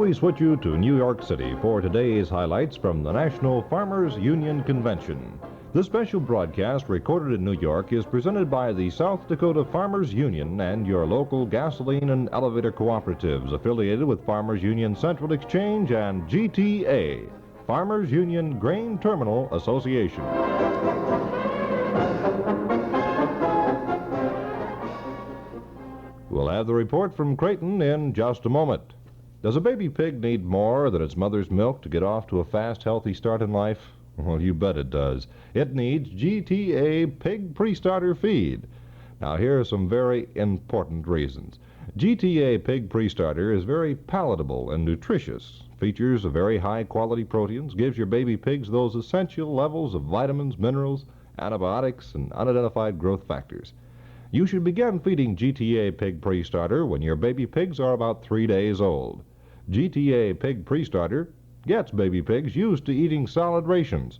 we switch you to New York City for today's highlights from the National Farmers Union Convention. This special broadcast recorded in New York is presented by the South Dakota Farmers Union and your local gasoline and elevator cooperatives affiliated with Farmers Union Central Exchange and GTA, Farmers Union Grain Terminal Association. We'll have the report from Creighton in just a moment. Does a baby pig need more than its mother's milk to get off to a fast, healthy start in life? Well, you bet it does. It needs GTA Pig Pre-Starter Feed. Now, here are some very important reasons. GTA Pig Pre-Starter is very palatable and nutritious, features a very high-quality proteins, gives your baby pigs those essential levels of vitamins, minerals, antibiotics, and unidentified growth factors. You should begin feeding GTA Pig Pre-Starter when your baby pigs are about 3 days old. GTA Pig Pre-Starter gets baby pigs used to eating solid rations.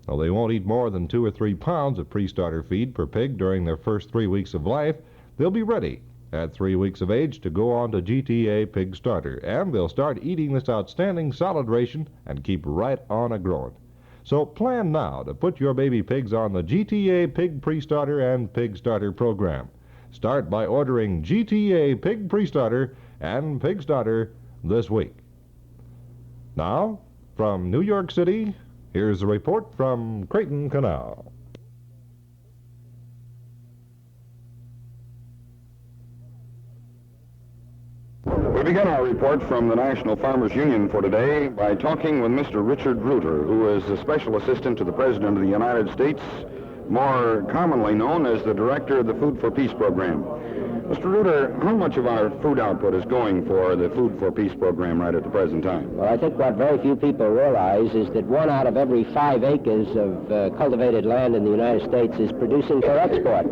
Though they won't eat more than 2 or 3 pounds of pre-starter feed per pig during their first 3 weeks of life, they'll be ready at 3 weeks of age to go on to GTA Pig Starter, and they'll start eating this outstanding solid ration and keep right on a-growing. So plan now to put your baby pigs on the GTA Pig Pre-Starter and Pig Starter program. Start by ordering GTA Pig Pre-Starter and Pig Starter this week. Now, from New York City, here's a report from Creighton Knau. We begin our report from the National Farmers Union for today by talking with Mr. Richard Reuter, who is a special assistant to the President of the United States, more commonly known as the Director of the Food for Peace program. Mr. Reuter, how much of our food output is going for the Food for Peace program right at the present time? Well, I think what very few people realize is that 1 out of every 5 acres of cultivated land in the United States is producing for export.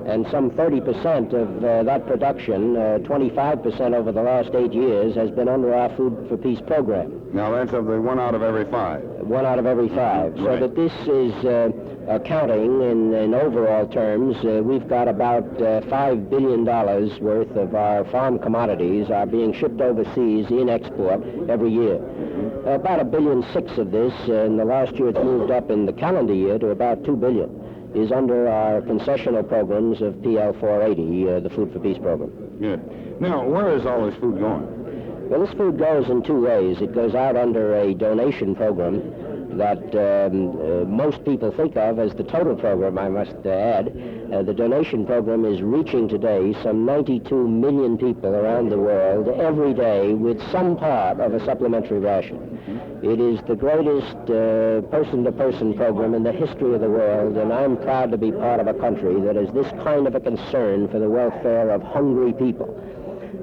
And some 30% of that production, 25% over the last 8 years, has been under our Food for Peace program. Now, that's of the 1 out of every 5. 1 out of every 5. Right. So that this is accounting in overall terms. We've got about $5 billion worth of our farm commodities are being shipped overseas in export every year. About $1.6 billion of this, in the last year it's moved up in the calendar year to about $2 billion, is under our concessional programs of PL 480, the Food for Peace program. Good. Now, where is all this food going? Well, this food goes in 2 ways. It goes out under a donation program that most people think of as the total program, I must add. The donation program is reaching today some 92 million people around the world every day with some part of a supplementary ration. It is the greatest person-to-person program in the history of the world, and I'm proud to be part of a country that has this kind of a concern for the welfare of hungry people.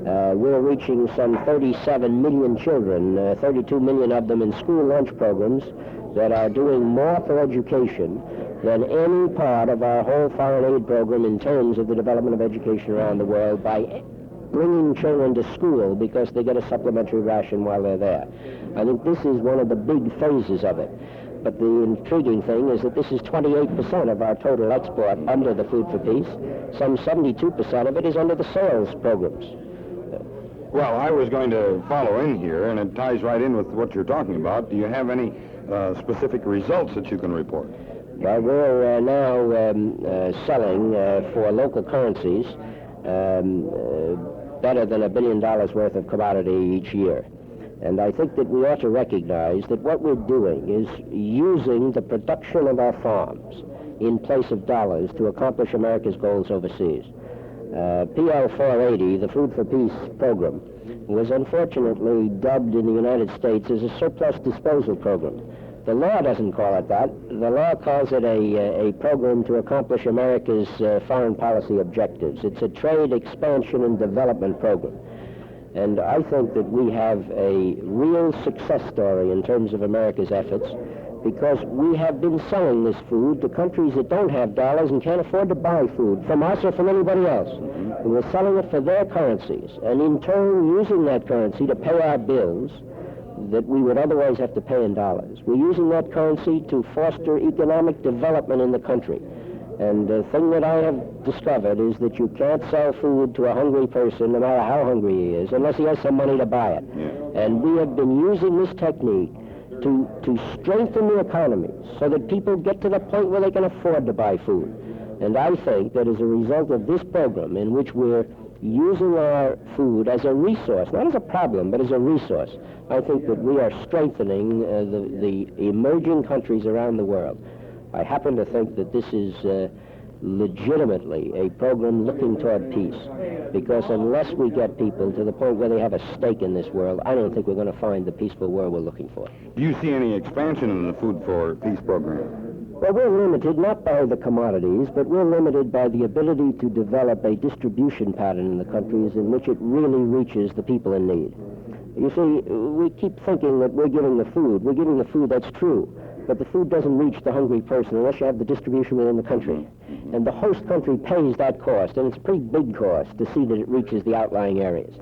We're reaching some 37 million children, 32 million of them in school lunch programs that are doing more for education than any part of our whole foreign aid program in terms of the development of education around the world by bringing children to school because they get a supplementary ration while they're there. I think this is one of the big phases of it. But the intriguing thing is that this is 28% of our total export under the Food for Peace. Some 72% of it is under the sales programs. Well, I was going to follow in here, and it ties right in with what you're talking about. Do you have any specific results that you can report? Well, we're now selling for local currencies better than $1 billion worth of commodity each year. And I think that we ought to recognize that what we're doing is using the production of our farms in place of dollars to accomplish America's goals overseas. PL 480, the Food for Peace program, was unfortunately dubbed in the United States as a surplus disposal program. The law doesn't call it that. The law calls it a program to accomplish America's foreign policy objectives. It's a trade expansion and development program. And I think that we have a real success story in terms of America's efforts because we have been selling this food to countries that don't have dollars and can't afford to buy food from us or from anybody else. And we're selling it for their currencies, and in turn using that currency to pay our bills that we would otherwise have to pay in dollars. We're using that currency to foster economic development in the country. And the thing that I have discoveed is that you can't sell food to a hungry person, no matter how hungry he is, unless he has some money to buy it. Yeah. And we have been using this technique to strengthen the economy so that people get to the point where they can afford to buy food. And I think that as a result of this program, in which we're using our food as a resource, not as a problem, but as a resource, I think that we are strengthening the emerging countries around the world. I happen to think that this is legitimately a program looking toward peace, because unless we get people to the point where they have a stake in this world, I don't think we're going to find the peaceful world we're looking for. Do you see any expansion in the Food for Peace program? Well, we're limited not by the commodities, but we're limited by the ability to develop a distribution pattern in the countries in which it really reaches the people in need. You see, we keep thinking that we're giving the food. We're giving the food, that's true. But the food doesn't reach the hungry person unless you have the distribution within the country. And the host country pays that cost, and it's a pretty big cost to see that it reaches the outlying areas.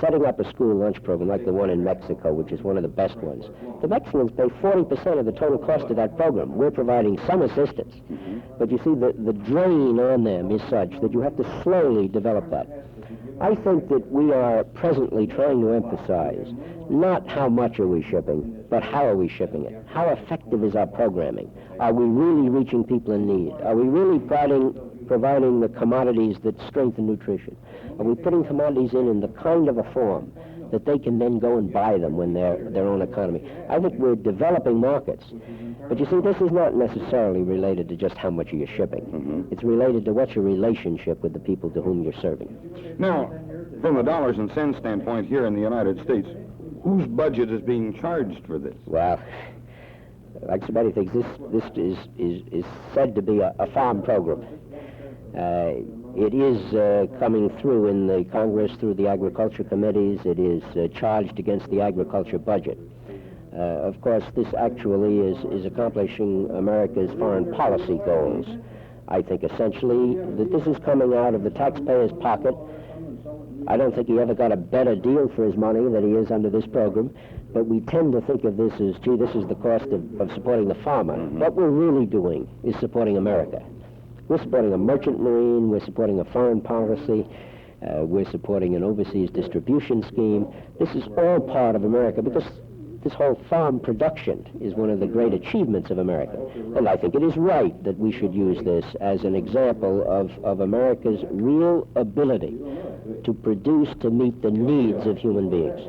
Setting up a school lunch program like the one in Mexico, which is one of the best ones, the Mexicans pay 40% of the total cost of that program. We're providing some assistance. But you see, the drain on them is such that you have to slowly develop that. I think that we are presently trying to emphasize not how much are we shipping, but how are we shipping it? How effective is our programming? Are we really reaching people in need? Are we really providing the commodities that strengthen nutrition? Are we putting commodities in the kind of a form that they can then go and buy them when they're their own economy? I think we're developing markets. But you see, this is not necessarily related to just how much are you shipping. It's related to what's your relationship with the people to whom you're serving. Now, from the dollars and cents standpoint here in the United States, whose budget is being charged for this? Well, like somebody thinks, this is said to be a farm program. It is coming through in the Congress through the agriculture committees. It is charged against the agriculture budget. Of course, this actually is accomplishing America's foreign policy goals. I think essentially that this is coming out of the taxpayer's pocket. I don't think he ever got a better deal for his money than he is under this program, but we tend to think of this as, gee, this is the cost of supporting the farmer. What we're really doing is supporting America. We're supporting a merchant marine, we're supporting a foreign policy, we're supporting an overseas distribution scheme. This is all part of America, because this whole farm production is one of the great achievements of America. And I think it is right that we should use this as an example of America's real ability to produce to meet the needs of human beings.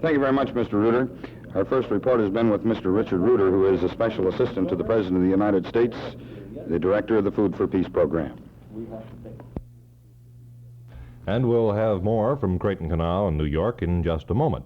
Thank you very much, Mr. Reuter. Our first report has been with Mr. Richard Reuter, who is a special assistant to the President of the United States, the director of the Food for Peace program. And we'll have more from Creighton Knau in New York in just a moment.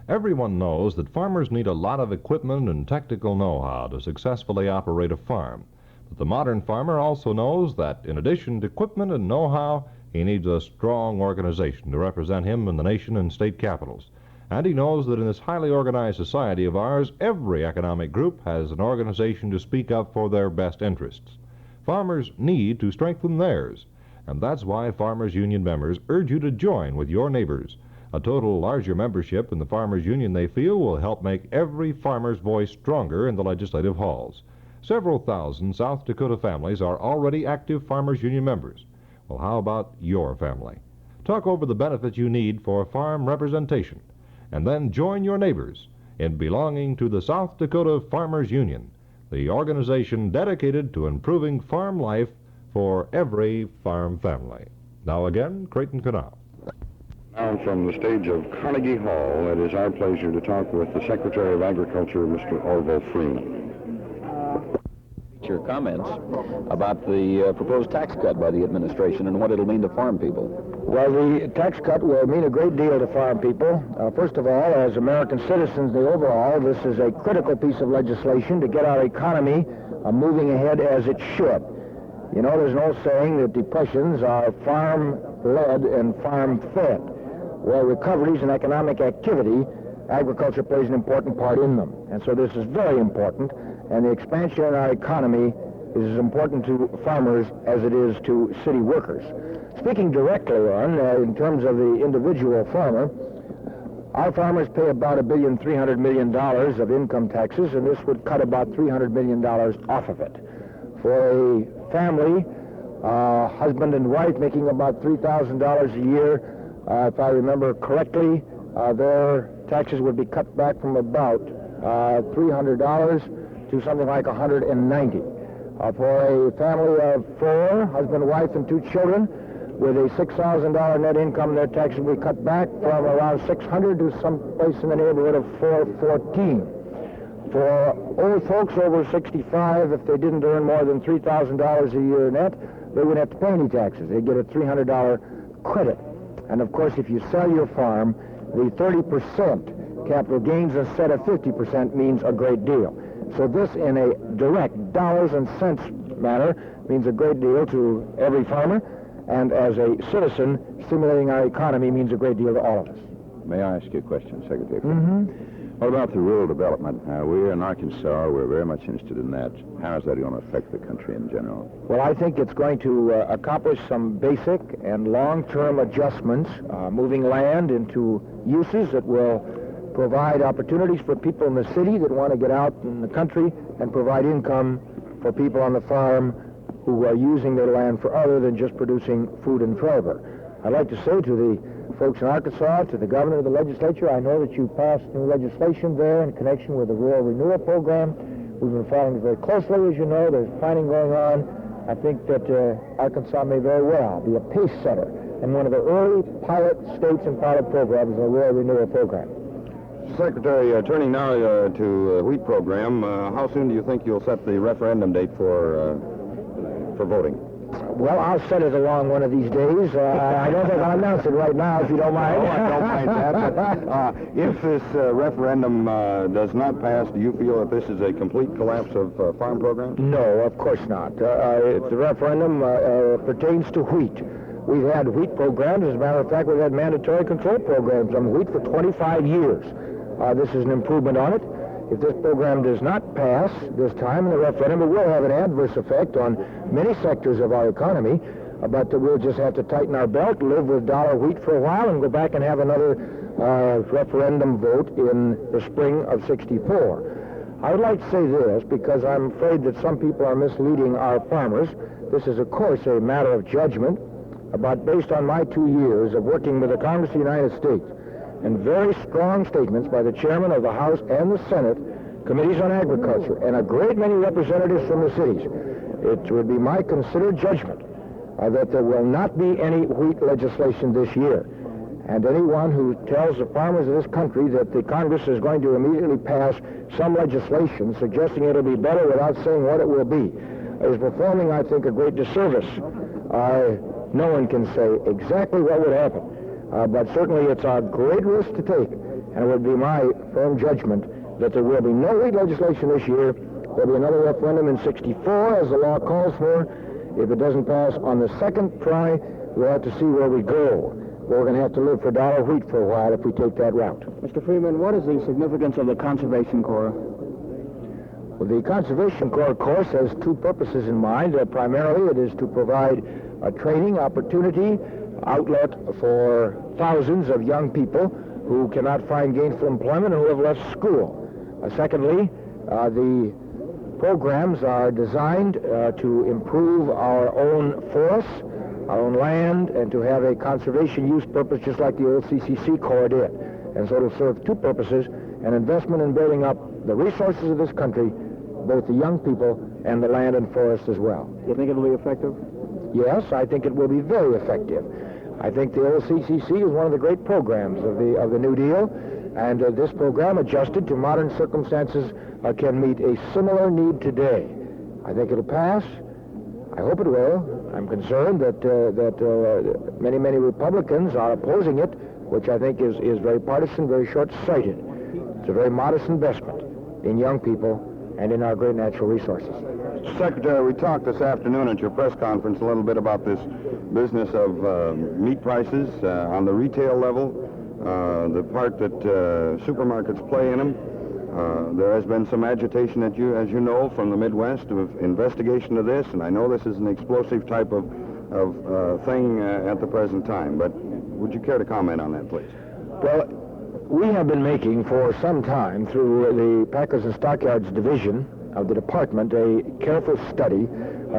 Everyone knows that farmers need a lot of equipment and technical know-how to successfully operate a farm. But the modern farmer also knows that in addition to equipment and know-how, he needs a strong organization to represent him in the nation and state capitals. And he knows that in this highly organized society of ours, every economic group has an organization to speak up for their best interests. Farmers need to strengthen theirs, and that's why Farmers Union members urge you to join with your neighbors. A total larger membership in the Farmers Union, they feel, will help make every farmer's voice stronger in the legislative halls. Several thousand South Dakota families are already active Farmers Union members. Well, how about your family? Talk over the benefits you need for farm representation, and then join your neighbors in belonging to the South Dakota Farmers Union, the organization dedicated to improving farm life for every farm family. Now again, Creighton Knau. Now from the stage of Carnegie Hall, it is our pleasure to talk with the Secretary of Agriculture, Mr. Orville Freeman. Your comments about the proposed tax cut by the administration and what it'll mean to farm people. Well, the tax cut will mean a great deal to farm people. First of all, as American citizens, the overall, this is a critical piece of legislation to get our economy moving ahead as it should. You know, there's an old saying that depressions are farm-led and farm-fed. Well, recoveries and economic activity, agriculture plays an important part in them. And so this is very important, and the expansion in our economy is as important to farmers as it is to city workers. Speaking directly on, in terms of the individual farmer, our farmers pay about $1.3 billion of income taxes, and this would cut about $300 million off of it. For a family Husband and wife making about $3,000 a year, if I remember correctly, their taxes would be cut back from about $300 to something like $190. For a family of 4, husband, wife, and 2 children, with a $6,000 net income, their taxes will be cut back from around $600 to someplace in the neighborhood of $414. For old folks over 65, if they didn't earn more than $3,000 a year net, they wouldn't have to pay any taxes. They'd get a $300 credit. And of course, if you sell your farm, the 30% capital gains instead of 50% means a great deal. So this, in a direct dollars and cents manner, means a great deal to every farmer, and as a citizen, stimulating our economy means a great deal to all of us. May I ask you a question, Secretary? Mm-hmm. What about the rural development? We in Arkansas, we're very much interested in that. How is that going to affect the country in general? Well, I think it's going to accomplish some basic and long-term adjustments, moving land into uses that will provide opportunities for people in the city that want to get out in the country and provide income for people on the farm who are using their land for other than just producing food and fiber. I'd like to say to the folks in Arkansas, to the governor of the legislature, I know that you passed new legislation there in connection with the Rural Renewal Program. We've been following it very closely, as you know. There's planning going on. I think that Arkansas may very well be a pace setter and one of the early pilot states and pilot programs in the Rural Renewal Program. Secretary, turning now to wheat program, how soon do you think you'll set the referendum date for voting? Well, I'll set it along one of these days. I don't think I'll announce it right now, if you don't mind. No, I don't mind that. But, if this referendum does not pass, do you feel that this is a complete collapse of farm programs? No, of course not. If the referendum pertains to wheat, we've had wheat programs. As a matter of fact, we've had mandatory control programs on wheat for 25 years. This is an improvement on it. If this program does not pass this time in the referendum, it will have an adverse effect on many sectors of our economy, but we'll just have to tighten our belt, live with dollar wheat for a while, and go back and have another referendum vote in the spring of '64. I would like to say this because I'm afraid that some people are misleading our farmers. This is, of course, a matter of judgment, but based on my 2 years of working with the Congress of the United States, and very strong statements by the chairman of the House and the Senate Committees on Agriculture, and a great many representatives from the cities, it would be my considered judgment that there will not be any wheat legislation this year. And anyone who tells the farmers of this country that the Congress is going to immediately pass some legislation suggesting it'll be better without saying what it will be is performing, I think, a great disservice. No one can say exactly what would happen. But certainly it's a great risk to take, and it would be my firm judgment that there will be no wheat legislation this year. There'll be another referendum in '64, as the law calls for. If it doesn't pass on the second try, we'll have to see where we go. We're going to have to live for dollar wheat for a while if we take that route. Mr. Freeman, what is the significance of the Conservation Corps? Well, the Conservation Corps, of course, has 2 purposes in mind. Primarily, it is to provide a training opportunity, outlet for thousands of young people who cannot find gainful employment and who have left school. Secondly, the programs are designed to improve our own forests, our own land, and to have a conservation use purpose just like the old CCC Corps did. And so it'll serve 2 purposes, an investment in building up the resources of this country, both the young people and the land and forest as well. Do you think it'll be effective? Yes, I think it will be very effective. I think the old CCC is one of the great programs of the New Deal, and this program, adjusted to modern circumstances, can meet a similar need today. I think it'll pass. I hope it will. I'm concerned that many Republicans are opposing it, which I think is very partisan, very short-sighted. It's a very modest investment in young people and in our great natural resources. Secretary, we talked this afternoon at your press conference a little bit about this business of meat prices on the retail level, the part that supermarkets play in them. There has been some agitation, as you know, from the Midwest of investigation of this, and I know this is an explosive type of thing at the present time, but would you care to comment on that, please? Well, we have been making for some time through the Packers and Stockyards Division of the department a careful study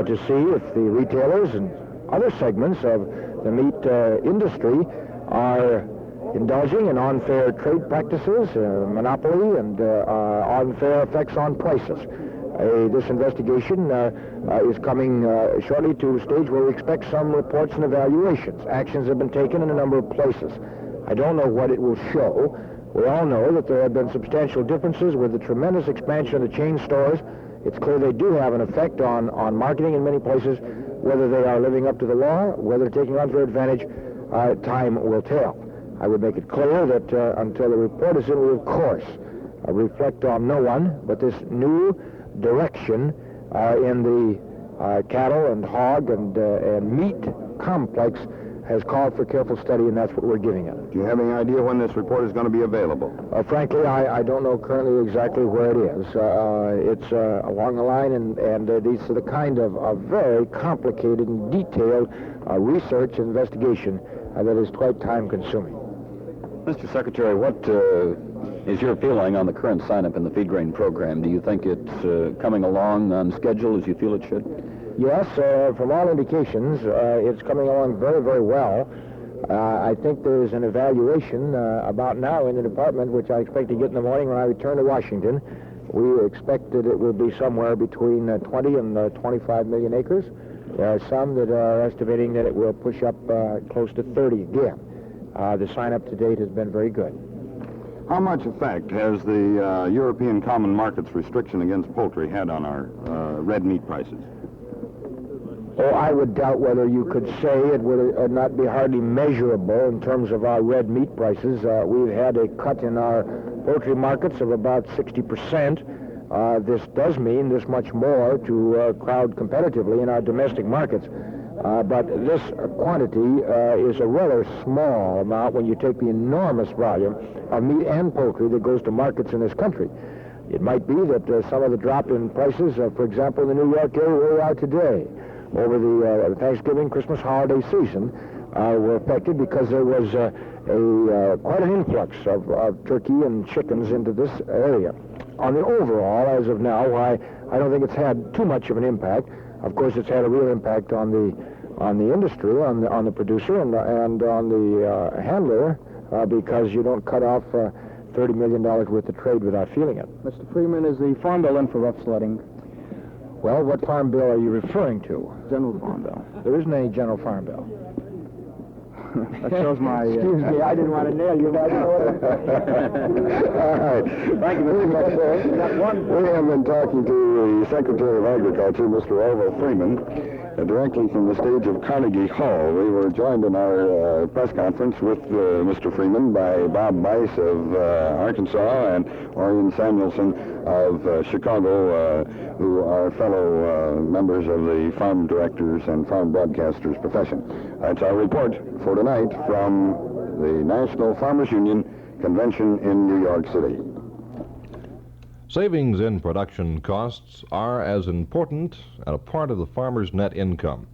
to see if the retailers and other segments of the meat industry are indulging in unfair trade practices, monopoly, and unfair effects on prices. This investigation is coming shortly to a stage where we expect some reports and evaluations. Actions have been taken in a number of places. I don't know what it will show. We all know that there have been substantial differences with the tremendous expansion of the chain stores. It's clear they do have an effect on marketing in many places. Whether they are living up to the law, whether they're taking unfair advantage, time will tell. I would make it clear that until the report is in, we, of course, reflect on no one, but this new direction in the cattle and hog and meat complex has called for careful study, and that's what we're giving it. Do you have any idea when this report is going to be available? Frankly, I don't know currently exactly where it is. It's along the line, and these are the kind of very complicated and detailed research and investigation that is quite time-consuming. Mr. Secretary, what is your feeling on the current sign-up in the feed grain program? Do you think it's coming along on schedule as you feel it should? Yes, from all indications, it's coming along very, very well. I think there's an evaluation about now in the department, which I expect to get in the morning when I return to Washington. We expect that it will be somewhere between 20 and 25 million acres. There are some that are estimating that it will push up close to 30 again. The sign-up to date has been very good. How much effect has the European Common Market's restriction against poultry had on our red meat prices? Oh, I would doubt whether you could say it would not be hardly measurable in terms of our red meat prices. We've had a cut in our poultry markets of about 60%. This does mean this much more to crowd competitively in our domestic markets. But this quantity is a rather small amount when you take the enormous volume of meat and poultry that goes to markets in this country. It might be that some of the drop in prices, for example, in the New York area where we are today, over the Thanksgiving, Christmas holiday season, were affected because there was quite an influx of turkey and chickens into this area. On the overall, as of now, I don't think it's had too much of an impact. Of course, it's had a real impact on the industry, on the producer, and on the handler, because you don't cut off $30 million worth of trade without feeling it. Mr. Freeman, is the Farm Bill in for rough sledding? Well, what farm bill are you referring to? General Farm Bill. There isn't any general farm bill. That shows my... Excuse me, I didn't want to nail you. All right. Thank you, Mr. Secretary. We have been talking to the Secretary of Agriculture, Mr. Orville Freeman, directly from the stage of Carnegie Hall. We were joined in our press conference with Mr. Freeman by Bob Bice of Arkansas and Orion Samuelson of Chicago, who are fellow members of the farm directors and farm broadcasters profession. That's our report for tonight from the National Farmers Union Convention in New York City. Savings in production costs are as important a part of the farmer's net income.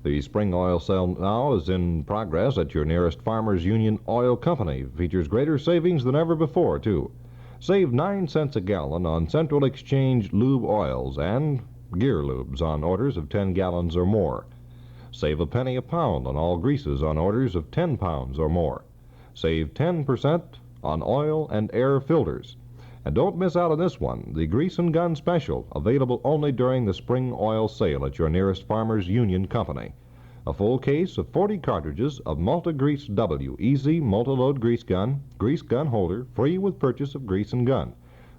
The spring oil sale now is in progress at your nearest Farmers Union Oil Company. Features greater savings than ever before, too. Save 9 cents a gallon on Central Exchange lube oils and gear lubes on orders of 10 gallons or more. Save a penny a pound on all greases on orders of 10 pounds or more. Save 10% on oil and air filters. And don't miss out on this one, the Grease and Gun Special, available only during the spring oil sale at your nearest Farmers Union Company. A full case of 40 cartridges of Multi-Grease W Easy Multi-Load Grease Gun Holder, free with purchase of Grease and Gun.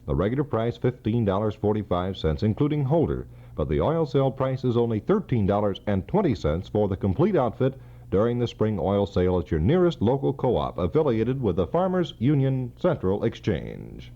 The regular price $15.45, including holder, but the oil sale price is only $13.20 for the complete outfit during the spring oil sale at your nearest local co-op affiliated with the Farmers Union Central Exchange.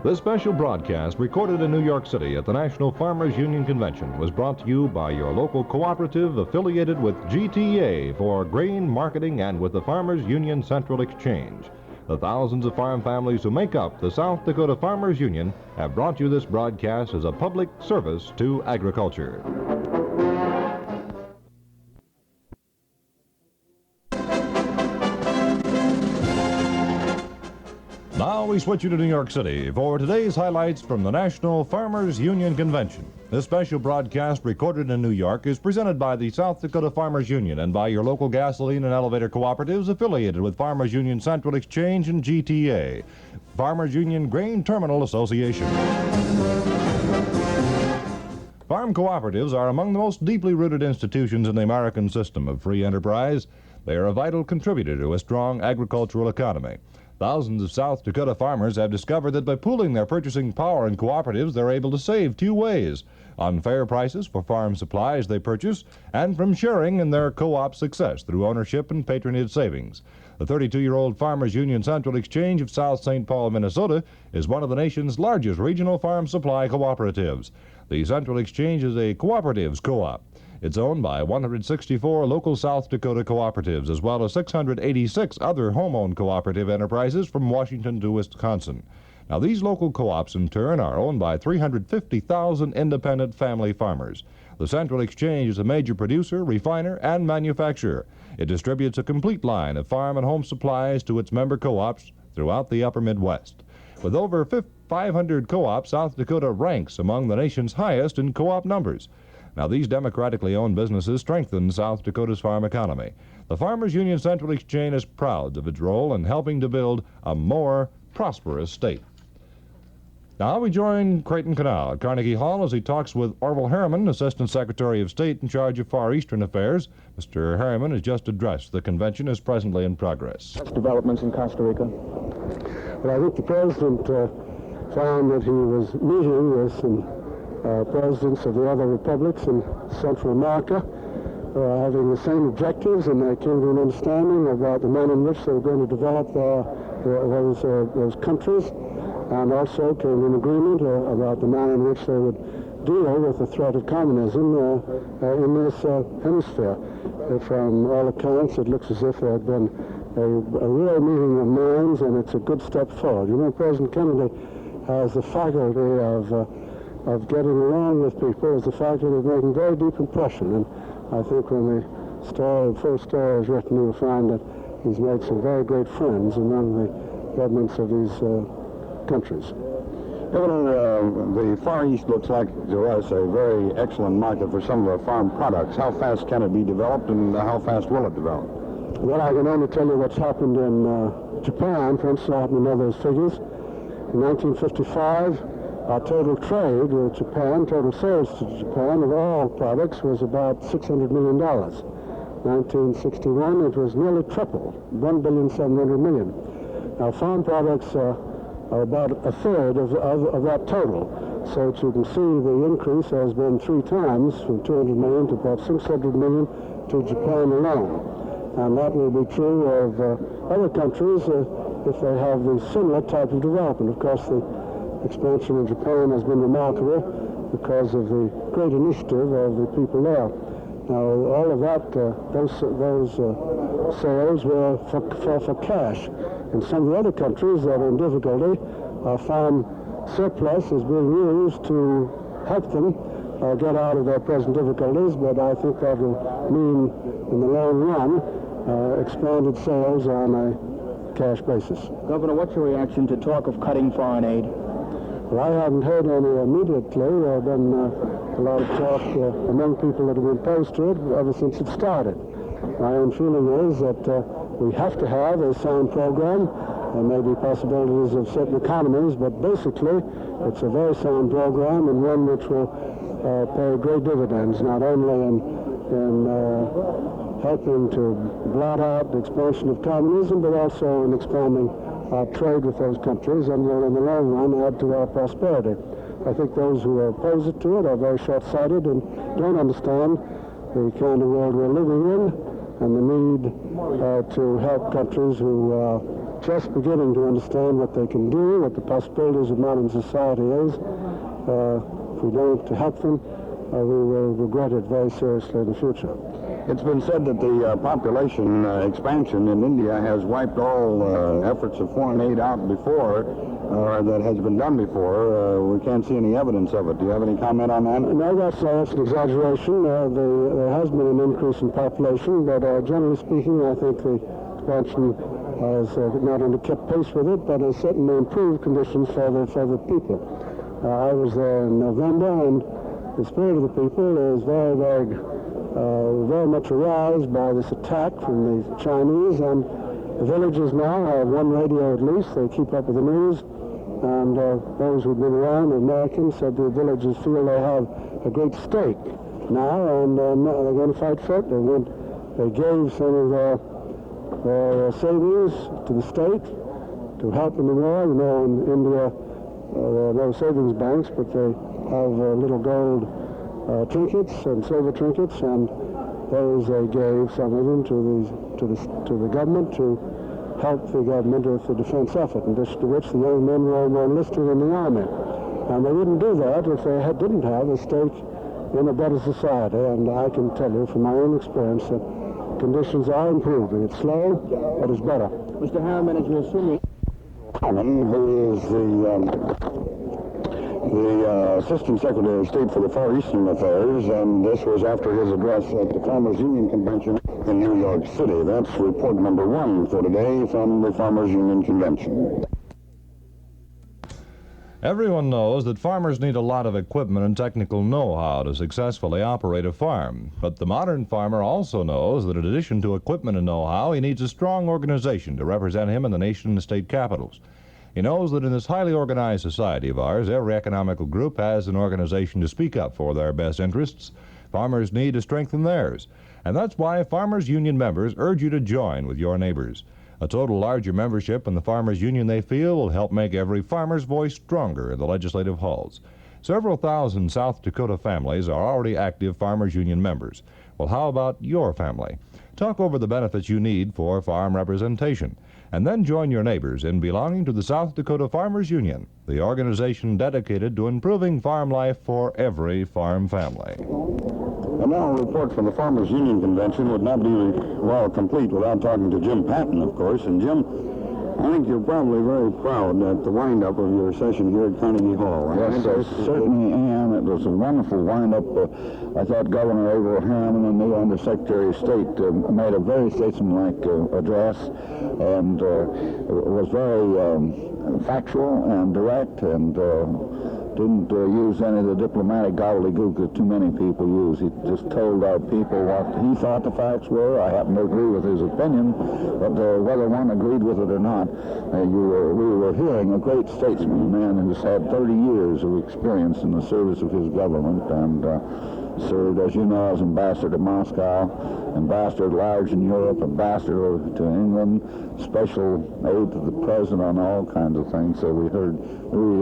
This special broadcast, recorded in New York City at the National Farmers Union Convention, was brought to you by your local cooperative affiliated with GTA for grain marketing and with the Farmers Union Central Exchange. The thousands of farm families who make up the South Dakota Farmers Union have brought you this broadcast as a public service to agriculture. Now we switch you to New York City for today's highlights from the National Farmers Union Convention. This special broadcast recorded in New York is presented by the South Dakota Farmers Union and by your local gasoline and elevator cooperatives affiliated with Farmers Union Central Exchange and GTA, Farmers Union Grain Terminal Association. Farm cooperatives are among the most deeply rooted institutions in the American system of free enterprise. They are a vital contributor to a strong agricultural economy. Thousands of South Dakota farmers have discovered that by pooling their purchasing power in cooperatives, they're able to save two ways: on fair prices for farm supplies they purchase, and from sharing in their co-op success through ownership and patronage savings. The 32-year-old Farmers Union Central Exchange of South St. Paul, Minnesota, is one of the nation's largest regional farm supply cooperatives. The Central Exchange is a cooperatives co-op. It's owned by 164 local South Dakota cooperatives, as well as 686 other home-owned cooperative enterprises from Washington to Wisconsin. Now, these local co-ops, in turn, are owned by 350,000 independent family farmers. The Central Exchange is a major producer, refiner, and manufacturer. It distributes a complete line of farm and home supplies to its member co-ops throughout the upper Midwest. With over 500 co-ops, South Dakota ranks among the nation's highest in co-op numbers. Now, these democratically owned businesses strengthen South Dakota's farm economy. The Farmers Union Central Exchange is proud of its role in helping to build a more prosperous state. Now we join Creighton Knau at Carnegie Hall as he talks with Orville Harriman, Assistant Secretary of State in charge of Far Eastern Affairs. Mr. Harriman has just addressed the convention as presently in progress. Developments in Costa Rica. Well, I think the President found that he was meeting with some presidents of the other republics in Central America, having the same objectives, and they came to an understanding about the manner in which they were going to develop those countries, and also came to an agreement about the manner in which they would deal with the threat of communism in this hemisphere. From all accounts, it looks as if there had been a real meeting of minds, and it's a good step forward. You know, President Kennedy has the faculty of getting along with people, has the faculty of making very deep impression, and I think when the full story is written, you'll find that he's made some very great friends among the governments of these countries. Governor, the Far East looks like to us a very excellent market for some of our farm products. How fast can it be developed, and how fast will it develop? Well, I can only tell you what's happened in Japan. For instance, I happen to know those figures. In 1955, our total trade with Japan, total sales to Japan of all products was about $600 million. 1961, it was nearly triple, $1,700,000,000. Now, farm products are about a third of that total. So that you can see the increase has been 3 times, from 200 million to about 600 million to Japan alone. And that will be true of other countries if they have the similar type of development. Of course, the expansion in Japan has been remarkable because of the great initiative of the people there. Now, all of that, those sales were for cash. In some of the other countries that are in difficulty, our farm surplus is being used to help them get out of their present difficulties, but I think that will mean, in the long run, expanded sales on a cash basis. Governor, what's your reaction to talk of cutting foreign aid? Well, I haven't heard any immediately. There have been a lot of talk among people that have been opposed to it ever since it started. My own feeling is that we have to have a sound program. There may be possibilities of certain economies, but basically it's a very sound program, and one which will pay great dividends, not only in helping to blot out the expansion of communism, but also in expanding our trade with those countries, and will in the long run add to our prosperity. I think those who are opposed to it are very short-sighted and don't understand the kind of world we're living in and the need to help countries who are just beginning to understand what they can do, what the possibilities of modern society is. If we don't help them, we will regret it very seriously in the future. It's been said that the population expansion in India has wiped all efforts of foreign aid out before, or that has been done before. We can't see any evidence of it. Do you have any comment on that? No, that's an exaggeration. There has been an increase in population, but generally speaking, I think the expansion has not only kept pace with it, but has certainly improved conditions for the people. I was there in November, and the spirit of the people is very much aroused by this attack from the Chinese, and the villages now have one radio at least. They keep up with the news, and those who've been around, the Americans, said the villagers feel they have a great stake now, and they're going to fight for it. They gave some of their savings to the state to help in the war. You know, in India, there are no savings banks, but they have little gold trinkets and silver trinkets, and those they gave, some of them, to the government to help the government with the defense effort, in addition to which the young men were enlisted in the army. And they wouldn't do that if they didn't have a stake in a better society, and I can tell you from my own experience that conditions are improving. It's slow, but it's better. Mr. Harriman, as you assume, Harriman, who is the Assistant Secretary of State for the Far Eastern Affairs, and this was after his address at the Farmers Union Convention in New York City. That's report number 1 for today from the Farmers Union Convention. Everyone knows that farmers need a lot of equipment and technical know-how to successfully operate a farm. But the modern farmer also knows that in addition to equipment and know-how, he needs a strong organization to represent him in the nation and state capitals. He knows that in this highly organized society of ours, every economical group has an organization to speak up for their best interests. Farmers need to strengthen theirs. And that's why Farmers Union members urge you to join with your neighbors. A total larger membership in the Farmers Union, they feel, will help make every farmer's voice stronger in the legislative halls. Several thousand South Dakota families are already active Farmers Union members. Well, how about your family? Talk over the benefits you need for farm representation, and then join your neighbors in belonging to the South Dakota Farmers Union, the organization dedicated to improving farm life for every farm family. And now a report from the Farmers Union Convention would not be, well, complete without talking to Jim Patton, of course. And Jim, I think you're probably very proud at the wind-up of your session here at Carnegie Hall. Right? Yes, I certainly am. It was a wonderful wind-up. I thought Governor Orville Harriman and the Undersecretary of State made a very statesmanlike address, and it was very factual and direct, and didn't use any of the diplomatic gobbledygook that too many people use. He just told our people what he thought the facts were. I happen to agree with his opinion, but whether one agreed with it or not, we were hearing a great statesman, a man who's had 30 years of experience in the service of his government, and served, as you know, as ambassador to Moscow, ambassador at large in Europe, ambassador to England, special aide to the president on all kinds of things. So we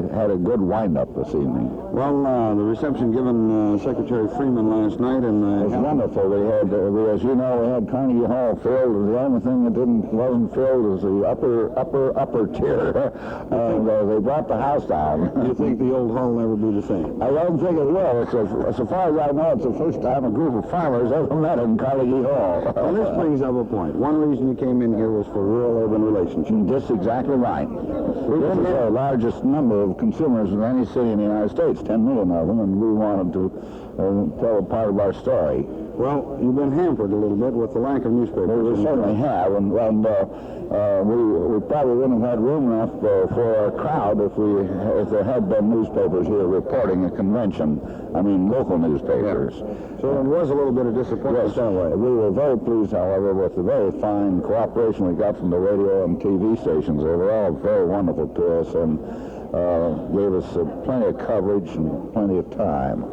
had a good wind-up this evening. Well, the reception given Secretary Freeman last night, and it was wonderful. We had, as you know, we had Carnegie Hall filled. The only thing that wasn't filled was the upper tier. They brought the house down. You think the old hall will never be the same? I don't think it will. So far as I know, it's the first time a group of farmers ever met in Carnegie Hall. Well, this brings up a point. One reason you came in here was for rural-urban relationships. That's exactly right. This is the largest number of consumers of any city in the United States, 10 million of them, and we wanted to tell a part of our story. Well, you've been hampered a little bit with the lack of newspapers. We certainly have, and we probably wouldn't have had room enough for a crowd if there had been newspapers here reporting a convention. I mean, local newspapers. Yeah. So it was a little bit of disappointment. Yes, we were very pleased, however, with the very fine cooperation we got from the radio and TV stations. They were all very wonderful to us and gave us plenty of coverage and plenty of time.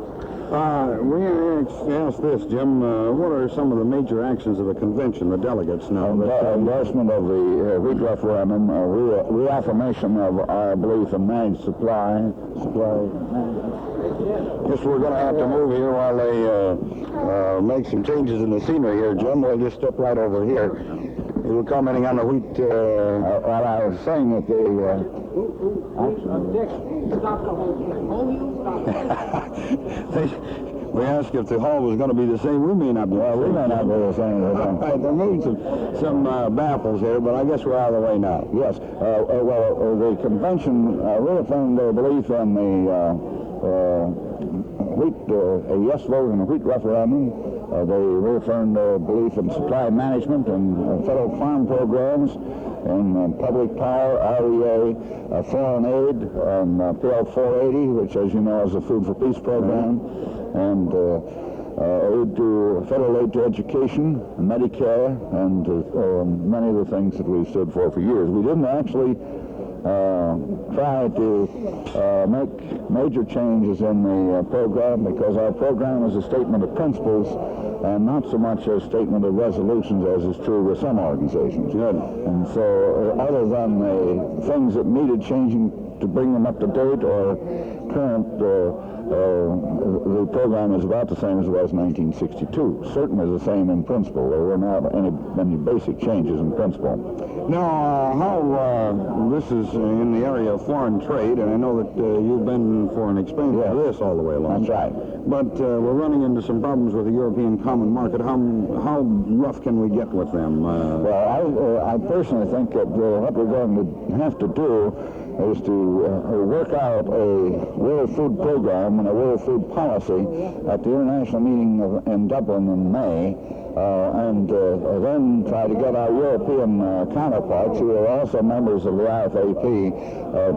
We asked this, Jim, what are some of the major actions of the convention, the delegates now? Endorsement of the wheat referendum, reaffirmation of our belief in managed supply. Guess we're going to have to move here while they make some changes in the scenery here, Jim. We'll just step right over here. You were commenting on the wheat... well, I was saying that we asked if the hall was going to be the same. We may not be. Well, we may not be the same. They're moving some baffles here, but I guess we're out of the way now. Yes. The convention reaffirmed their belief in the wheat, a yes vote in the wheat referendum, They reaffirmed their belief in supply management and federal farm programs, in public power, REA, foreign aid, and PL 480, which, as you know, is a Food for Peace program, and federal aid to education, Medicare, and many of the things that we've stood for years. We didn't actually try to make major changes in the program, because our program is a statement of principles and not so much a statement of resolutions as is true with some organizations. Good. And so other than the things that needed changing to bring them up to date or current, the program is about the same as it was in 1962. Certainly the same in principle. There were not any basic changes in principle. Now, this is in the area of foreign trade, and I know that you've been for an expansion of this all the way along. That's right. But we're running into some problems with the European Common Market. How rough can we get with them? Well, I personally think that what we're going to have to do is to work out a World Food Program and a World Food Policy at the international meeting in Dublin in May, and then try to get our European counterparts, who are also members of the IFAP,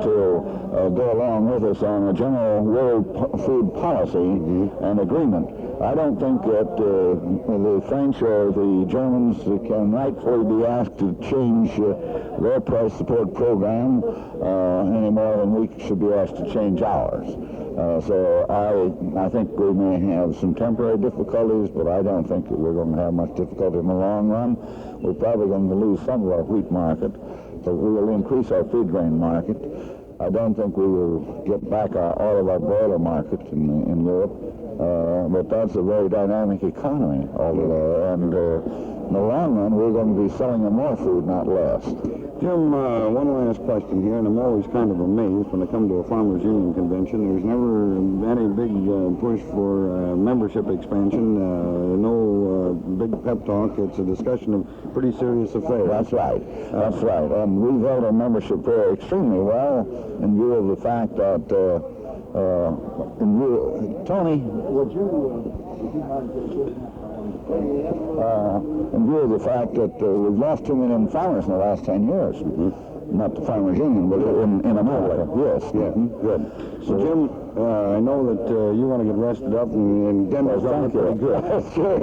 to go along with us on a general world food policy and agreement. I don't think that the French or the Germans can rightfully be asked to change their price support program any more than we should be asked to change ours. So I think we may have some temporary difficulties, but I don't think that we're going to have much difficulty in the long run. We're probably going to lose some of our wheat market, but we will increase our feed grain market. I don't think we will get back all of our broiler market in Europe, but that's a very dynamic economy over there, and in the long run we're going to be selling them more food, not less. Jim, one last question here, and I'm always kind of amazed when I come to a Farmers Union convention. There's never any big push for membership expansion, no big pep talk. It's a discussion of pretty serious affairs. That's right. That's right. And we've held our membership there extremely well in view of the fact that, Tony, would you mind in view of the fact that we've lost 2 million farmers in the last 10 years. Not the Farmers Union, but in America. Yes. Yeah. Good. So, Jim, I know that you want to get rested up, and Denver's pretty good. Sure.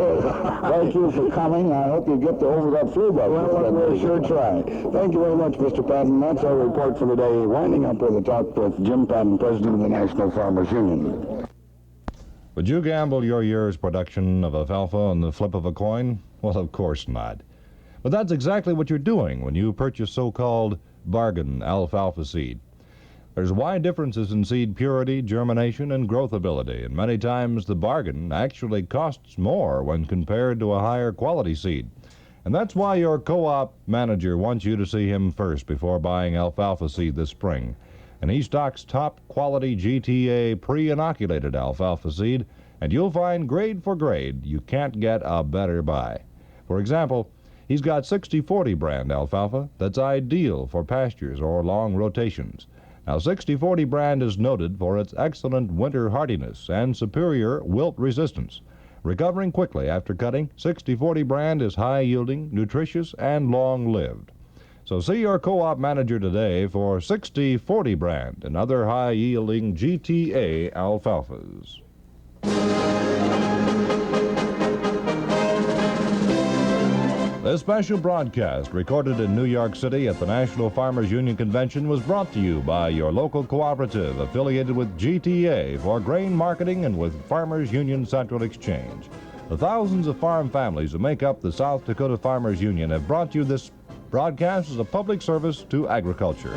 Thank you for coming. I hope you get over that flu bug. Well, we'll sure try. Thank you very much, Mr. Patton. That's our report for today. Winding up with a talk with Jim Patton, President of the National Farmers Union. Would you gamble your year's production of alfalfa on the flip of a coin? Well, of course not. But that's exactly what you're doing when you purchase so-called bargain alfalfa seed. There's wide differences in seed purity, germination, and growth ability, and many times the bargain actually costs more when compared to a higher quality seed. And that's why your co-op manager wants you to see him first before buying alfalfa seed this spring. And he stocks top quality GTA pre-inoculated alfalfa seed, and you'll find grade for grade you can't get a better buy. For example, he's got 60/40 brand alfalfa that's ideal for pastures or long rotations. Now, 60/40 brand is noted for its excellent winter hardiness and superior wilt resistance. Recovering quickly after cutting, 60/40 brand is high-yielding, nutritious, and long-lived. So see your co-op manager today for 60/40 brand and other high-yielding GTA alfalfas. This special broadcast, recorded in New York City at the National Farmers Union Convention, was brought to you by your local cooperative affiliated with GTA for grain marketing and with Farmers Union Central Exchange. The thousands of farm families who make up the South Dakota Farmers Union have brought you this broadcast as a public service to agriculture.